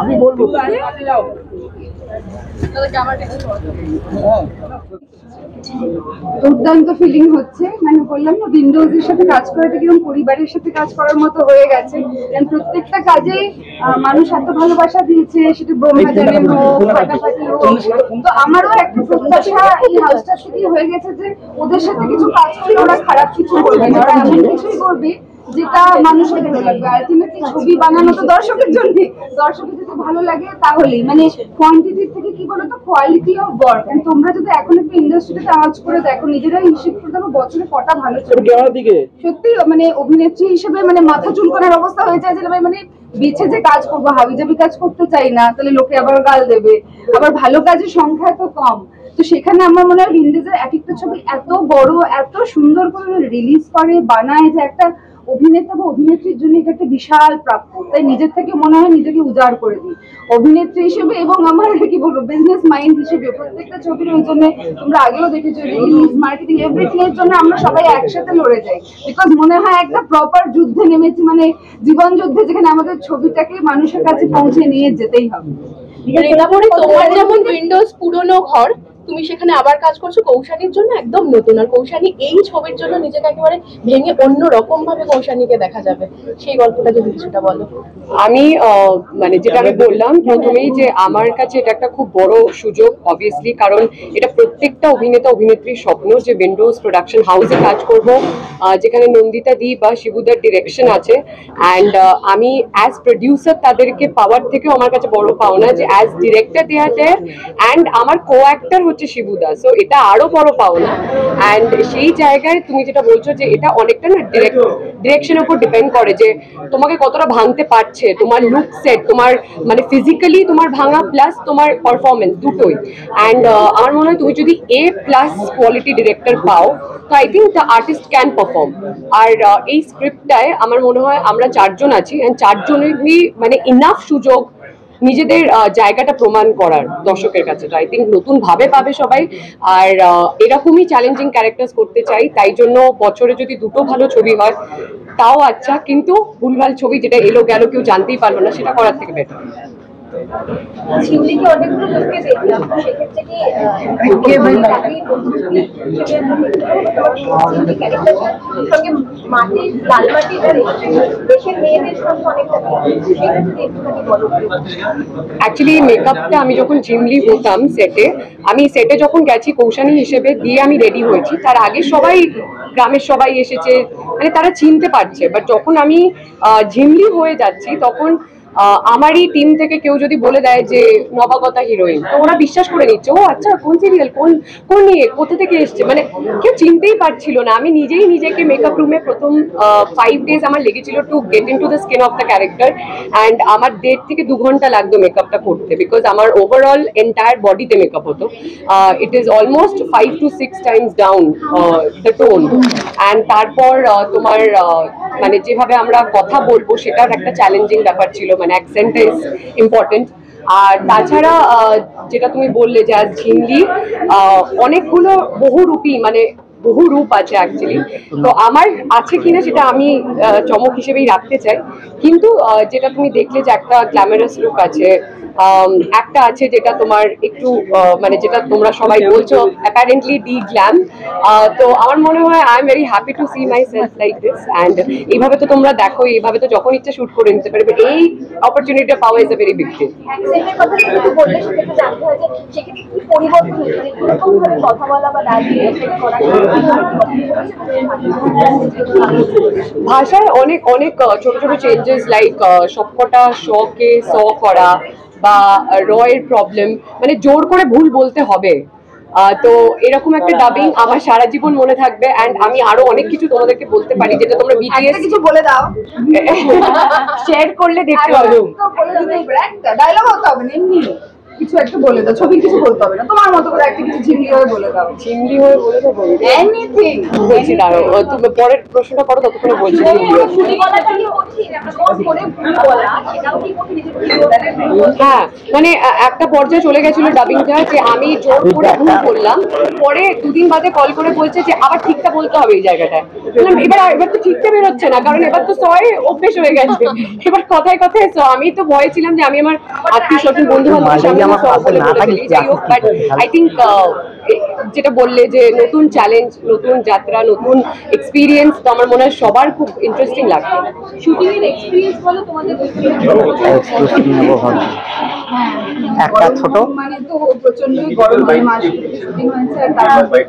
আমি বলবো দুর্দান্ত ফিলিং হচ্ছে, মানে বললাম না উইন্ডোজের সাথে কাজ করাটা কিরকম পরিবারের সাথে কাজ করার মতো হয়ে গেছে। প্রত্যেকটা কাজে মানুষ এত ভালোবাসা দিয়েছে, সেটা ব্রহ্মাজানের হোক, ফাটাফাটি হোক। তো আমারও একটা প্রত্যাশা এই হাউসটা থেকেই হয়ে গেছে যে ওদের সাথে কিছু কাজ করে ওরা খারাপ কিছু করবে না, ওরা এমন কিছুই করবে যেটা মানুষের ভালো লাগবে। আলটিমেটলি ছবি বানানো তো দর্শকের জন্য, দর্শকের যদি ভালো লাগে তাহলেই, মানে কোয়ান্টিটি থেকে কি বলতো কোয়ালিটি অফ ওয়ার্ক। তোমরা যদি এখন একটু ইন্ডাস্ট্রিতে আওয়াজ করে দেখো, নিজেরাই হিসেব করে দেখো বছরে কটা ভালো ছবি। সত্যি মানে অভিনেত্রী হিসেবে মানে মাথা চুলকানোর অবস্থা হয়ে যায় যে মানে বেছে যে কাজ করবো, হাবিজাবি কাজ করতে চাই না, তাহলে লোকে আবার গাল দেবে। আবার ভালো কাজের সংখ্যা তো কম, তো সেখানে আমার মনে হয় উইন্ডোজের এক একটা ছবি এত বড় এত সুন্দর করে রিলিজ করে বানায় যে একটা অভিনেতা বা অভিনেত্রীর জন্য এটা একটা বিশাল প্রাপ্য। তাই নিজের থেকে মনে হয় নিজেকে উজাড় করে দিই অভিনেত্রী হিসেবে, এবং আমার কি বলবো বিজনেস মাইন্ড হিসেবে। প্রত্যেকটা ছবির ওই জন্য তোমরা আগেও দেখেছো রিলিজ, মার্কেটিং, এভরিথিং এর জন্য আমরা সবাই একসাথে লড়ে যাই, বিকজ মনে হয় একটা প্রপার যুদ্ধে নেমেছি, মানে জীবন যুদ্ধে, যেখানে আমাদের ছবিটাকে মানুষের কাছে পৌঁছে নিয়ে যেতেই হবে। তোমার যেমন উইন্ডোজ পুরনো ঘর, তুমি সেখানে আবার কাজ করছো কৌশানীর জন্য একদম নতুন, আর কৌশানী এই ছবির জন্য নিজেকে একেবারে ভেঙে অন্য রকম ভাবে কৌশানীকে দেখা যাবে, সেই গল্পটা যদি কিছুটা বলো। আমি মানে যেটা আমি বললাম প্রথমেই যে আমার কাছে এটা একটা খুব বড় সুযোগ অবভিয়াসলি, কারণ এটা প্রত্যেকটা অভিনেতা অভিনেত্রীর স্বপ্ন যে উইন্ডোজ প্রোডাকশন হাউসে কাজ করব, যেখানে নন্দিতা দি বা শিবুদার ডিরেকশন আছে। অ্যান্ড আমি অ্যাজ প্রডিউসার তাদেরকে পাওয়ার থেকেও আমার কাছে বড় পাওনা যে as director they are there, and আমার কো অ্যাক্টর হচ্ছে শিবুদা, সো এটা আরো বড় পাওনা। অ্যান্ড সেই জায়গায় তুমি যেটা বলছো যে এটা অনেকটা না ডিরেকশনের উপর ডিপেন্ড করে যে তোমাকে কতটা ভাঙতে পারছে, তোমার লুক সেট, তোমার মানে ফিজিক্যালি তোমার ভাঙা প্লাস তোমার পারফরমেন্স দুটোই। অ্যান্ড আমার মনে হয় তুমি যদি A+ কোয়ালিটি ডিরেক্টর পাও, তো I think the artist can perform. আর এই স্ক্রিপ্টটায় আমার মনে হয় আমরা 4 জন আছি, অ্যান্ড 4 জনেরই মানে ইনাফ সুযোগ নিজেদের জায়গাটা প্রমাণ করার দর্শকের কাছে। তো আই থিঙ্ক নতুন ভাবে পাবে সবাই, আর এরকমই চ্যালেঞ্জিং ক্যারেক্টার্স করতে চাই। তাই জন্য বছরে যদি 2টো ভালো ছবি হয় তাও আচ্ছা, কিন্তু ভুলভাল ছবি যেটা এলো গেল কেউ জানতেই পারলো না, সেটা করার থেকে বেটার। শিউলিকে অনেকগুলো লোককে দেখলাম, সেক্ষেত্রে কি সঙ্গে মাটি লাল মাটি দেশের মেয়েদের সঙ্গে অনেকটা সেটা যদি একটুখানি বলো। অ্যাকচুয়ালি মেকআপটা আমি যখন ঝিমলি হতাম সেটে, আমি সেটে যখন গেছি কৌশানী হিসেবে দিয়ে আমি রেডি হয়েছি, তার আগে সবাই গ্রামের সবাই এসেছে, মানে তারা চিনতে পারছে। বাট যখন আমি ঝিমলি হয়ে যাচ্ছি তখন আমারই টিম থেকে কেউ যদি বলে দেয় যে নবাগতা হিরোইন, তো ওরা বিশ্বাস করে নিচ্ছে ও আচ্ছা কোন সিরিয়াল, কোন নিয়ে কোথা থেকে এসছে, মানে কেউ চিনতেই পারছিল না। আমি নিজেই নিজেকে মেকআপ রুমে প্রথম 5 days আমার লেগেছিল to get in to the skin of the character, and আমার 1.5 থেকে 2 ঘন্টা লাগতো মেকআপটা করতে, বিকজ আমার ওভারঅল এন্টায়ার বডিতে মেকআপ হতো। It is almost 5 to 6 times down the tone. And তারপর তোমার মানে যেভাবে আমরা কথা বলবো সেটার একটা চ্যালেঞ্জিং ব্যাপার ছিল, মানে অ্যাকসেন্ট ইজ ইম্পর্টেন্ট। আর তাছাড়া যেটা তুমি বললে যে আজ ঝিমলি অনেকগুলো বহুরূপী, মানে বহু রূপ আছে অ্যাকচুয়ালি, তো আমার আছে কিনা সেটা আমি চমক হিসেবেই রাখতে চাই। কিন্তু যেটা তুমি দেখলে যে একটা গ্ল্যামারাস লুক আছে, একটা আছে যেটা তোমার একটু মানে যেটা তোমরা সবাই বলছো অ্যাপারেন্টলি ডি গ্ল্যাম। তো আমার মনে হয় I am very happy to see myself like this. And এইভাবে তো তোমরা দেখো, এইভাবে তো যখন ইচ্ছা শুট করে নিতে পারবে, এই অপরচুনিটিটা পাওয়া is a very big thing. ভাষায় অনেক অনেক ছোট ছোট চেঞ্জেস, লাইক সবকটা শকে স করা বা রয়ের প্রবলেম, মানে জোর করে ভুল বলতে হবে। তো এরকম একটা ডাবিং আমার সারা জীবন মনে থাকবে। অ্যান্ড আমি আরো অনেক কিছু তোমাদেরকে বলতে পারি যেটা তোমরা বিটিএস কিছু বলে দাও, শেয়ার করলে দেখতে পারো। ডায়লগ হতে হবে এমনি কিছু একটা বলে দাও, ছবি কিছু বলতে হবে না, তোমার মতো করে একটা কিছু ঝিমলি হয়ে বলে দাও, চিংড়ি হয়ে বলে তো বলবো এনিথিং বলছি দাঁড়াও, তুমি পরের প্রশ্নটা করো, ততক্ষণে বলছি হ্যাঁ মানে একটা পর্যায়ে চলে গেছিল ডাবিংটা যে আমি জোর করে ভুল করলাম, পরে দুদিন বাদে কল করে বলছে যে আবার ঠিকটা বলতে হবে এই জায়গাটায়। বললাম এবার তো ঠিকটা বেরোচ্ছে না, কারণ এবার তো সয় অভ্যেস হয়ে গেছে, এবার কথায় কথায় আমি তো ভয়ে ছিলাম যে আমি আমার আত্মীয় স্বজন বন্ধু বান্ধবের সামনে বলে ফেলি। যাই হোক, বাট আই থিঙ্ক যেটা বললে যে নতুন চ্যালেঞ্জ, নতুন যাত্রা, নতুন এক্সপিরিয়েন্স, তো আমার মনে হয় সবার খুব ইন্টারেস্টিং লাগবে। শুটিং এর এক্সপেরিয়েন্স বলো তোমাদের একটা ছোট মানে তো প্রচন্ডই গরম হয়, মাস শুটিং হয়েছে, আর তারপর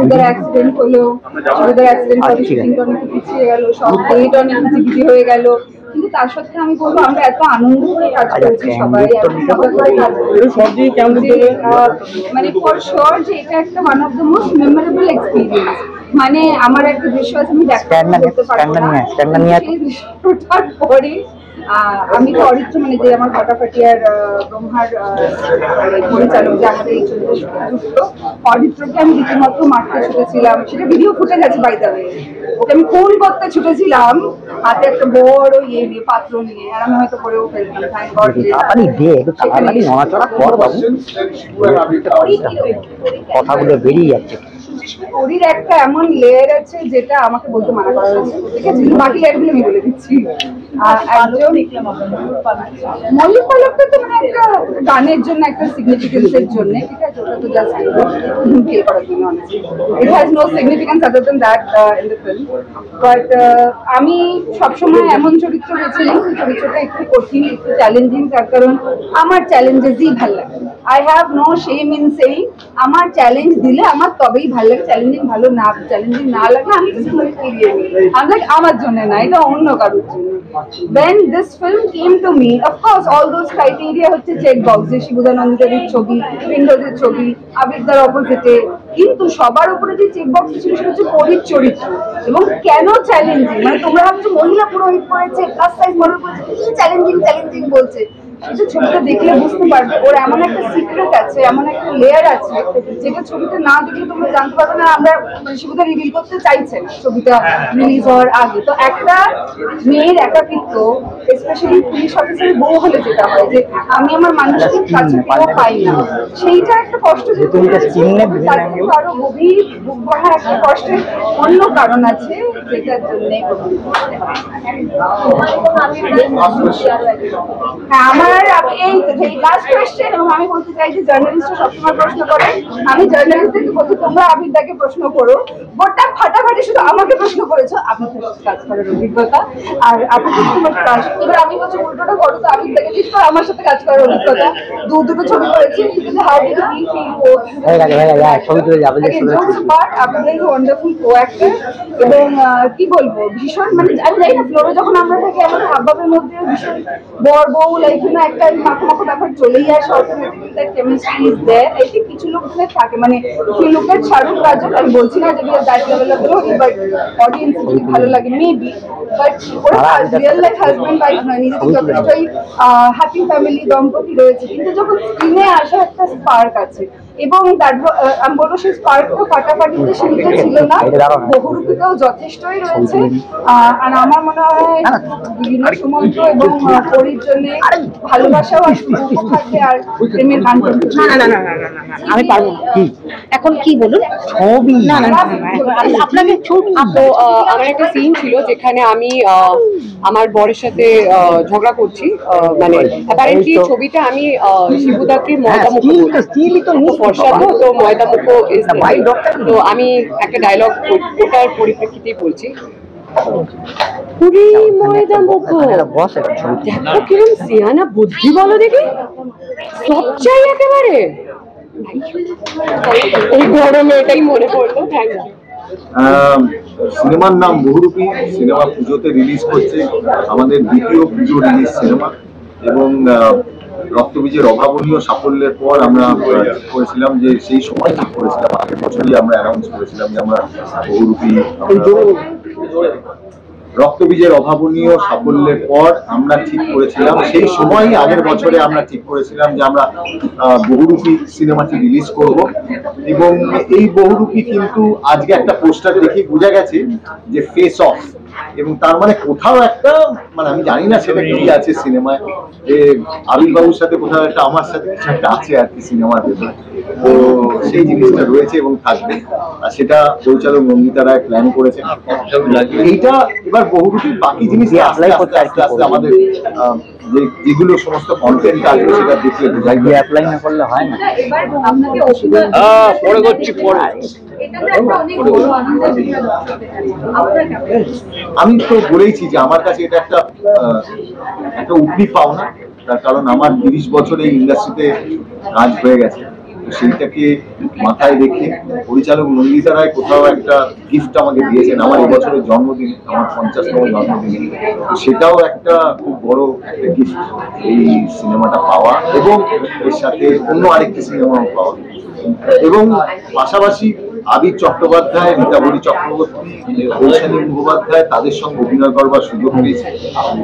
ওদের অ্যাক্সিডেন্ট হলো, ওদের অ্যাক্সিডেন্ট করে শুটিংটা অনেক পিছিয়ে গেল, সব ডেট অনেক কিছু হয়ে গেল, কিন্তু তার সত্ত্বেও আমি বলবো আমরা এত আনন্দ করে কাজ করেছি সবাই, এত মজা করে কাজ করেছি, মানে ফর শিওর যে এটা একটা one of the most memorable experience. মানে আমার একটা দৃশ্য আছে, আমি ব্যাখ্যা করতে পারবো না, সেই দৃশ্যটার পরে আমি তো অরিত্র, মানে যে আমার ফাটাফাটি আর ব্রহ্মার পরিচালক, যে আমাদের এই ছবিটা যুক্ত, অরিত্রকে আমি রীতিমতো মারতে ছুটেছিলাম, সেটা ভিডিও ফুটে গেছে বাই দ্য ওয়ে, ওকে আমি খুন করতে ছুটেছিলাম হাতে একটা বড় ইয়ে নিয়ে, পাত্র নিয়ে, আর আমি হয়তো করেও ফেলতাম, থ্যাংক গড কথাগুলো বেরিয়ে যাচ্ছে। ওরির একটা এমন লেয়ার আছে যেটা আমাকে বলতে মানা করা হয়েছে, ঠিক আছে, বাকি লেয়ারগুলো আমি বলে দিচ্ছি। মল্লিক পালকটা তো মানে একটা গানের জন্য, একটা সিগনিফিকেন্সের জন্য, ঠিক আছে, ওটা তো জাস্ট প্লে করার জন্য, it has no significance other than that in the film. But আমি সবসময় এমন চরিত্র বেছিলাম, চরিত্রটা একটু কঠিন, একটু চ্যালেঞ্জিং, তার কারণ আমার চ্যালেঞ্জেসই ভাল লাগে। I have no shame in saying আমার চ্যালেঞ্জ দিলে আমার তবেই ভালো লাগে, চ্যালেঞ্জিং ভালো না, চ্যালেঞ্জিং না লাগলে আমি কিছু ফিরিয়ে নিই, আমি লাইক আমার জন্য না, এটা অন্য কারোর জন্য। When this film came to me, of course all those criteria হচ্ছে চেক বক্স, যে শিবুদানন্দের ছবি, উইন্ডোজের ছবি, আবিদার অপোজিটে, কিন্তু সবার উপরে যে চেক বক্স ছিল সেটা হচ্ছে পরীর চরিত্র, এবং কেন চ্যালেঞ্জিং, মানে তোমরা ভাবছো মহিলা পুরোহিত করেছে, প্লাস সাইজ মডেল করেছে, কি চ্যালেঞ্জিং বলছে, সেটা ছবিটা দেখলে বুঝতে পারবে ওর এমন একটা সিক্রেট আছে, এমন একটা লেয়ার আছে, যেটা ছবিটা না দেখলে তোমরা জানতে পারবে না। আমরা ছবিটা রিভিল করতে চাইছে না ছবিটা রিলিজ হওয়ার আগে, তো একটা মেয়ের একাকিত্ব, স্পেশালি পুলিশ অফিসারের বউ হলে যেটা হয় যে আমি আমার মানুষকে কাছে পেয়েও পাই না, সেইটা একটা কষ্ট, আরো গভীর বুক ভরা একটা কষ্টের অন্য কারণ আছে, যেটার জন্য হ্যাঁ আমার এই লাস্ট কোয়েশ্চেন, এবং আমি বলতে চাই যে জার্নালিস্টরা সবসময় প্রশ্ন করে, আমি জার্নালিস্টদেরকে বলছি তোমরা আবিরদাকে প্রশ্ন করো, গোটা ফাটাফাটি শুধু আমাকে প্রশ্ন করেছো, আপনাদের কাজ করার অভিজ্ঞতা, আর আপনাদের তোমার কাজ, এবার আমি বলছি উল্টোটা করো, তো আবিরদাকে জিজ্ঞেস করো আমার সাথে কাজ করার অভিজ্ঞতা, দুটো ছবি করেছি, কিন্তু হাউ ডিড ইউ ফিল ছবি তুলে যাবে, আপনাদের ওয়ান্ডারফুল কো অ্যাক্টর, এবং কি বলবো ভীষণ, মানে আমি জানি না ফ্লোরে যখন আমরা থাকি আমাদের হাবভাবের মধ্যে ভীষণ বর বউ লাইক না একটা মাখো ব্যাপার চলেই আসে, automatically that chemistry is there. I think কিছু লোক থাকে, মানে if you look at Shahrukh Raju, আমি বলছি না যে that level of glory, but audience যদি ভালো লাগে মেবি, বাট ওরা রিয়েল লাইফ হাজব্যান্ড ওয়াইফ নয়, নিজেদের যথেষ্টই হ্যাপি ফ্যামিলি দম্পতি রয়েছে, কিন্তু যখন স্ক্রিনে আসে একটা স্পার্ক আছে, এবং আমি বলবো সেই স্পার্কটা ফাটাফাটিতে সীমিত ছিল না, বহুরূপীতেও যথেষ্টই রয়েছে, আর আমার মনে হয় বিভিন্ন সুমন্ত্র এবং পরীর জন্য ভালোবাসাও থাকবে, আর প্রেমের গান আমি পারবো না। এখন কি বলুন, ছবি আপনাকে ছবি, তো আমার একটা সিন ছিল যেখানে আমি আমার বরের সাথে ঝগড়া করছি, মানে অ্যাপারেন্টলি ছবিটা আমি শিবুদাকে তো ময়দা মুখো, তো আমি একটা ডায়লগ ওটার পরিপ্রেক্ষিতেই বলছি, ময়দা মুখো দেখো কিরম সিয়ানা বুদ্ধি, বলো দেখি সব চাই একেবারে, এই গরমে এটাই মনে পড়লো। Thank you. সিনেমার নাম বহুরূপী, সিনেমা পুজোতে রিলিজ করছে, আমাদের দ্বিতীয় পুজো রিলিজ সিনেমা, এবং রক্তবীজের অভাবনীয় সাফল্যের পর আমরা ঠিক করেছিলাম যে সেই সময় ঠিক করেছিলাম আগের বছরই আমরা অ্যানাউন্স করেছিলাম যে আমরা বহুরূপী রক্তবীজের অভাবনীয় সাফল্যের পর আমরা ঠিক করেছিলাম, সেই সময়ই আগের বছরে আমরা ঠিক করেছিলাম যে আমরা বহুরূপী সিনেমাটি রিলিজ করব। এবং এই বহুরূপী কিন্তু আজকে একটা পোস্টার দেখে বোঝা গেছে যে ফেস অফ, এবং তার মানে কোথাও একটা, মানে আমি জানি না সেটা কি আছে সিনেমায়, যে আবির বাবুর সাথে কোথাও একটা আমার সাথে কিছু একটা আছে আর কি সিনেমার ভেতরে। তো সেই জিনিসটা রয়েছে এবং থাকবে, আর সেটা পরিচালক নন্দিতা রায় প্ল্যান করেছেন। এইটা এবার বহুরূপী বাকি জিনিস আস্তে আস্তে আস্তে আমাদের যেগুলো সমস্ত কন্টেন্ট আসবে সেটা দেখলে বোঝাই। অ্যাপ্লাই না করলে হয় না। এবার আপনাকে পরে করছি পরে। আমি তো বলেইছি যে আমার কাছে এটা একটা উপরি পাওনা, তার কারণ আমার 30 বছর এই ইন্ডাস্ট্রিতে কাজ হয়ে গেছে। সেইটাকে মাথায় রেখে পরিচালক নন্দিতা রায় কোথাও একটা গিফট আমাকে দিয়েছেন আমার এবছরের জন্মদিনে, আমার 50তম জন্মদিনে। সেটাও একটা খুব বড় একটা গিফট, এই সিনেমাটা পাওয়া এবং এর সাথে অন্য আরেকটি সিনেমাও পাওয়া। এবং পাশাপাশি আবির চট্টোপাধ্যায়, রীতাবরী চক্রবর্তী, কৌশানী মুখোপাধ্যায় তাদের সঙ্গে অভিনয় করবার সুযোগ পেয়েছে,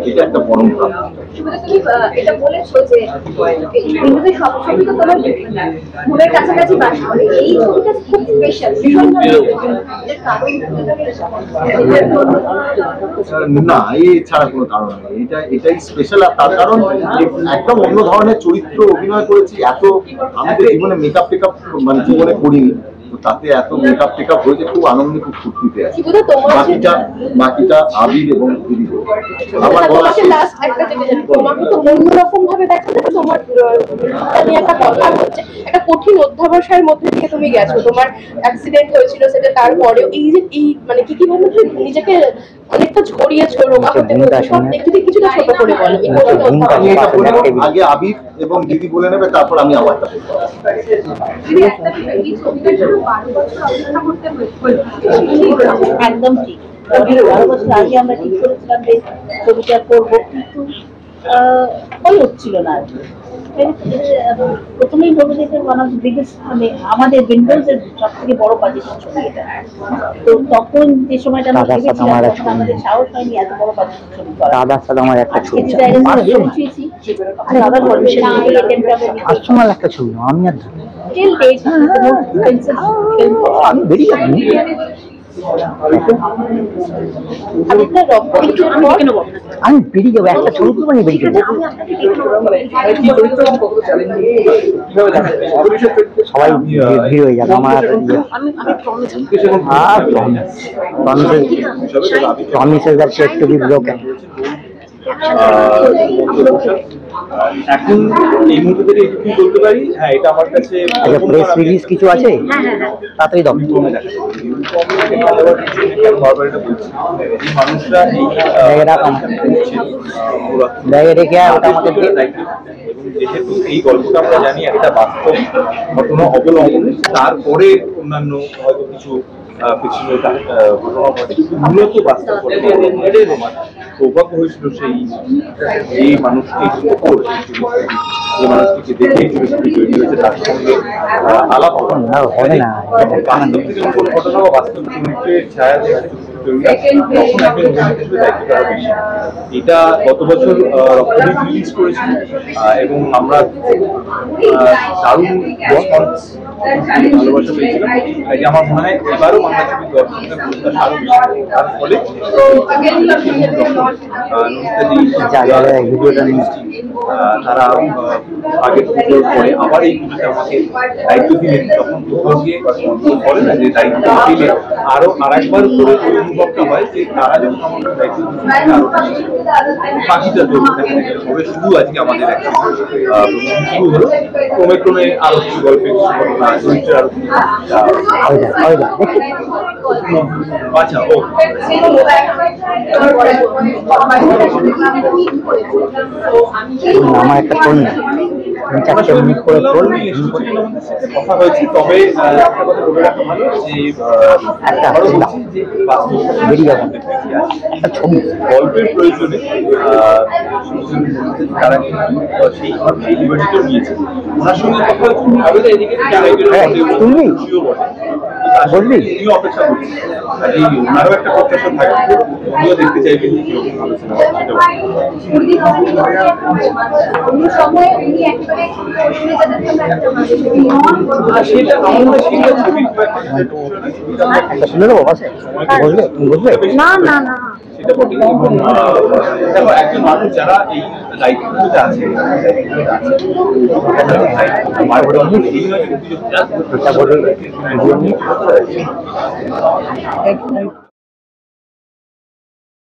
এটা একটা পরম প্রাপ্তি। এটা বলেছো যে হিন্দুদের সব ছবি তো তোমার মনের কাছাকাছি বাস করে, এই ছবিটা খুব স্পেশাল। না, এছাড়া কোনো কারণ নেই, এটাই স্পেশাল। আর তার কারণ একদম অন্য ধরনের চরিত্র অভিনয় করেছি। এত আমি তো জীবনে মেকআপ টেকআপ মানে জীবনে করিনি, তো তাতে এত মেকআপ টেকআপ হয়েছে, খুব আনন্দে খুব ফুর্তিতে আছে। বাকিটা আবির এবং দিদি আমার বলা। তোমাকে তো অন্যরকম ভাবে দেখা যাবে। তোমার নিয়ে একটা কথা হচ্ছে, একটা কঠিন অধ্যাবসায়ের মধ্যে দিয়ে তুমি গেছো। তোমার অ্যাক্সিডেন্ট হয়েছিল, সেটা তারপরেও এই যে এই মানে কি ভাবে নিজেকে অনেকটা ছড়িয়েছো, রোগা হতে সব একটু কিছুটা ছোট করে বলো। আগে আবির এবং দিদি বলে নেবে, তারপর আমি আমারটা একদম ঠিক। 12 বছর আগে আমরা ঠিক করেছিলাম যে ছবিটা করবো, কিন্তু হচ্ছিল না। প্রথমেই বলবো যে ওয়ান অফ দ্য বিগেস্ট, মানে আমাদের উইন্ডোজের সব থেকে বড় বাজেটের ছবি এটা। তো তখন যে সময়টা আমরা ভেবেছিলাম, আমাদের সাহস হয়নি এত বড় বাজেটের ছবি করা। দাদার সাথে আমার একটা ছবি, দাদার পারমিশন নিয়ে পার্সোনাল একটা ছবি, আমি আর আমি বেরিয়ে যাবো। আমি বেরিয়ে যাবো, একটা ছবি করবো, আমি বেরিয়ে যাবো। সবাই ভিড় হয়ে যাবে আমার। এখন এই মুহূর্তে থেকে কি বলতে পারি, হ্যাঁ এটা আমার কাছে প্রেস রিলিজ কিছু আছে, তাড়াতাড়ি দাও। মানুষরা ব্যাগে রেখে ওটা আমাকে যেহেতু এই গল্পটা আমরা জানি একটা বাস্তব ঘটনা অবলম্বনে, তারপরে অন্যান্য হয়তো কিছু মূলত বাস্তব এটাই রোমান। সৌভাগ্য হয়েছিল সেই মানুষকে যে মানুষটিকে দেখে তৈরি হয়েছে, তার সঙ্গে আলাপ হবে না। বাস্তব থেকে কোন ঘটনা বা বাস্তব চরিত্রের ছায়া এটা গত বছর রক্তবীজ রিলিজ করেছিল এবং আমরা দারুণ ভালোবাসা পেয়েছিলাম। তাই আমার মনে হয় এবারও বাংলা ছবির দর্শকদের প্রত্যাশা আরো বেশি, তার ফলে তারা আগের পুজোর পরে আবার এই পুজোতে আমাকে দায়িত্ব দিলেন। তখন কোথাও গিয়ে বলে না যে দায়িত্ব দিলে আরো আরেকবার করে ওই অনুভবটা হয় যে তারা যখন আমাকে দায়িত্ব দিচ্ছেন আরো বাকিটা তবে শুধু আজকে আমাদের একটা শুরু হলো, ক্রমে ক্রমে আরো কিছু গল্পের চরিত্রের আরো আচ্ছা ও আমার একটা ফোন 3-4 মিনিট করে কথা হয়েছে। তবে একটা কথা বলে রাখা ভালো যে একটা ছবি গল্পের প্রয়োজনে তারা কিন্তু সেই লিবার্টিটা নিয়েছে। ওনার সঙ্গে কথা হয়েছে, উনিও বটে, অপেক্ষা করছি। কাজেই ওনারও একটা প্রত্যাশা থাকে, উনিও দেখতে চাইবেন যে কিরকম ভালো সিনেমা সেটাও। সেটা আমার মনে হয় সেটা ছবির খুব একটা শুনে দেবো বাসে বুঝবে তুমি বুঝবে না না না সেটা বটে। দেখো একজন মানুষ যারা এই দায়িত্বগুলোতে আছে এই নয় যে এটা বলবে